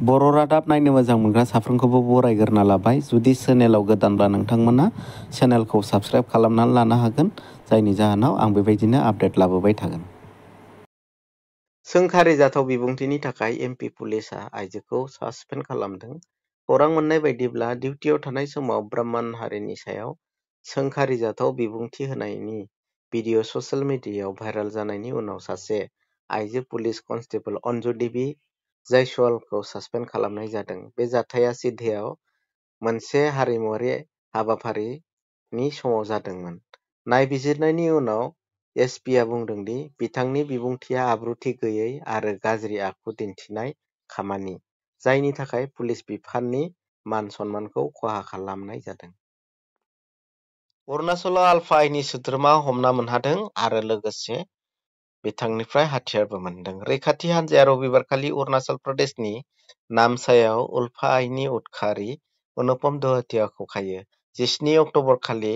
बर' रादाब नायनो मोजां मोनग्रा साफ्रोमखौबो बरायग्रोना लाबाय। जुदि चेनेलाव गोदानब्ला नोंथांमोना चेनेलखौ साबस्क्राइब खालामनानै लानो हागोन, जायनि जाहोनाव आं बेबायदिनो आपडेट लाबोबाय थागोन। सोंखारिजाथाव बिबुंथिनि थाखाय एमपि पुलिसआ आइजोखौ सासपेन्ड खालामदों। खौरां मोननाय बायदिब्ला डिउटियाव थानाय समाव ब्राह्मण हारिनि सायाव सोंखारिजाथाव बिबुंथि होनायनि भिडिअ ससियेल मिडियायाव भाइरेल जानायनि उनाव सासे आइजो पुलिस कनस्टेबल अन्जु देबि जायसवालखौ सासपेन्ड खालामनाय जादों। बे जाथाया सिधायाव मोनसे हारिमुआरि हाबाफारिनि समाव जादोंमोन। नायबिजिरनायनि उनाव एसपिआ बुंदों दि बिथांनि बिबुंथिया आब्रुथि गैयै आरो गाज्रि आखु दिन्थिनाय खामानि, जायनि थाखाय पुलिस बिफाननि मान सन्मानखौ खहा खालामनाय जादों। अरुणाचलाव आलफा आइनि सोद्रोमा हमना मोनहादों आरो लोगोसे बिथांनिफ्राय हाथियारबो मोनदों। रैखाथि हान्जाया रबिबारखालि अरुणाचल प्रदेशनि नामसायाव उल्फा आइनि उदखारि अनुपम दहतियाखौ खायो। 17 अक्ट'बर खालि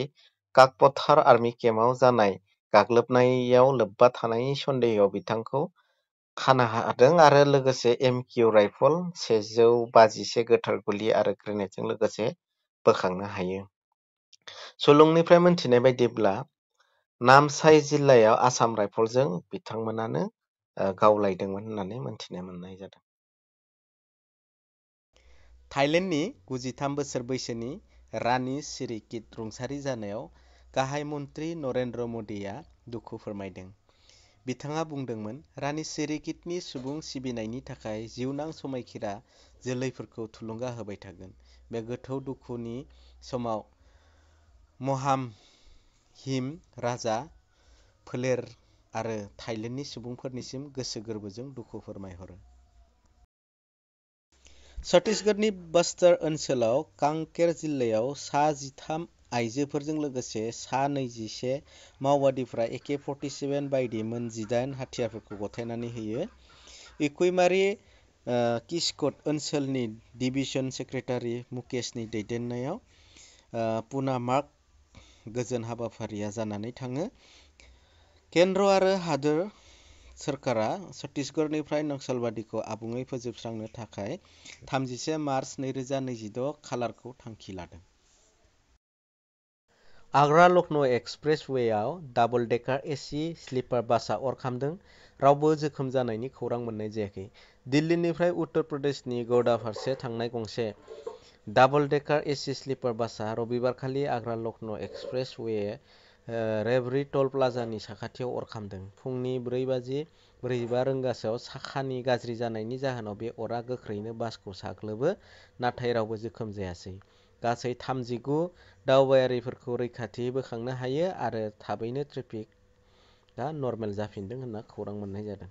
काकपथार आर्मि केम्पआव जानाय गाग्लोबनायाव लोब्बा थानायनि सन्देहआव बिथांखौ खानो हादों आरो लोगोसे एमकिउ राइफल, 151 गोथार गुलि आरो ग्रेनेडजों लोगोसे बोखांनो हायो। सुलुंनिफ्राय मोनथिनाय बायदिब्ला नामसाइ जिल्लायाव आसाम राइफलजों बिथांमोनानो गावलायदोंमोन होननानै मोनथिनो मोननाय जादों। थाइलेन्डनि 93 बोसोर बैसोनि रानि सिरिकिट रुंसारि जानायाव गाहाय मन्त्रि नरेन्द्र मदिआ दुखु फोरमायदों। बिथाङा बुंदोंमोन, रानि सिरिकिटनि सुबुं सिबिनायनि थाखाय जिउनां समायखिरा जोलैफोरखौ थुलुंगा होबाय थागोन। बे गोथौ दुखुनि समाव महामहिम राजा फोलेर आरो थाइलेन्डनि सुबुंफोरनिसिम गोसो गोरबोजों दुखु फोरमायहरो। छत्तीसगढ़नि बस्तर ओनसोलाव कांकेर जिल्लायाव सा 13 आइजोफोरजों लोगोसे सा 21 माओवादिफोरा AK-47 बायदि मोन 18 हाथियारफोरखौ गथायनानै होयो। इकुइमारी किस्कट ओनसोलनि डिभिजन सेक्रेटारि मुकेशनि दैदेननायाव पुनामार्ग गोजोन हाबाफारिया जानानै थाङो। केन्द्र आरो हादोर सोरखारा छत्तीसगढ़निफ्राय नक्सलबादिखौ आबुङै फोजोबस्रांनो थाखाय 31 मार्च 2026 खालारखौ थांखि लादों। आग्रा-लखनौ एक्सप्रेसवेआव डाबल डेकार एसि स्लिपार बासआ अर खामदों। रावबो जोखोम जानायनि खौरां मोननाय जायाखै। दिल्लीनिफ्राय उत्तर प्रदेशनि गौड़ा फारसे थांनाय गंसे डाबल डेकार एसि स्लिपार बासआ रबिबारखालि आग्रा-लखनौ एक्सप्रेसवे रेवरी टल प्लाजानि साखाथियाव अर खामदों। फुंनि 4:45 रिंगासोआव साखानि गाज्रि जानायनि जाहोनाव बे अरा गोख्रैनो बासखौ साग्लोबो, नाथाय रावबो जोखोम जायासै। गासै 39 दावबायारिफोरखौ रैखाथियै बोखांनो हायो आरो थाबैनो ट्रेफिकआ नर्मेल जाफिनदों होनना खौरां मोननाय जादों।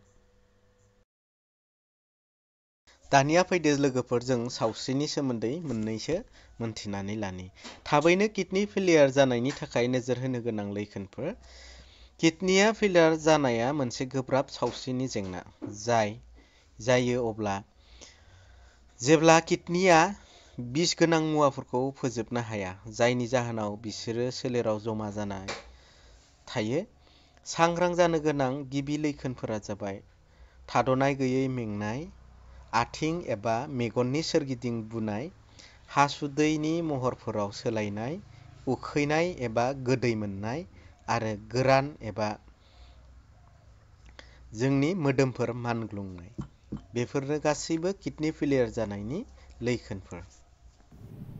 दानिया फैदो लोगोफोर, जों सावस्रिनि सोमोन्दै मोननैसो मोनथिनानै लानि। थाबैनो किडनि फेलियार जानायनि थाखाय नोजोर होनो गोनां लैखोनफोर। किडनिया फेलियार जानाया मोनसे गोब्राब सावस्रिनि जेंना जायो अब्ला जेब्ला किडनिया बिस गोनां मुवाफोरखौ फोजोबनो हाया, जायनि जाहोनाव बिसोरो सोलेराव जमा जाना थायो। सांग्रां जानो गोनां गिबि लैखोनफोरा जाबाय थाद'नाय गैयै मेंनाय, आथिं एबा मेगननि सोरगिदिं बुनाय, हासुदैनि महरफोराव सोलायनाय, उखैनाय एबा गोदै मोननाय, आरो गोरान एबा जोंनि मोदोमफोर मानग्लुंनाय। बेफोरनो गासैबो किडनि फेलियार जानायनि लैखोनफोर।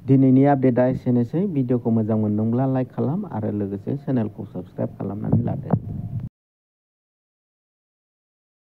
दिनैनि आपडेटआ एसेनोसै। भिडिअखौ मोजां मोनदोंब्ला लाइक खालाम आरो लोगोसे चेनेलखौ साबस्क्राइब खालामनानै लादो।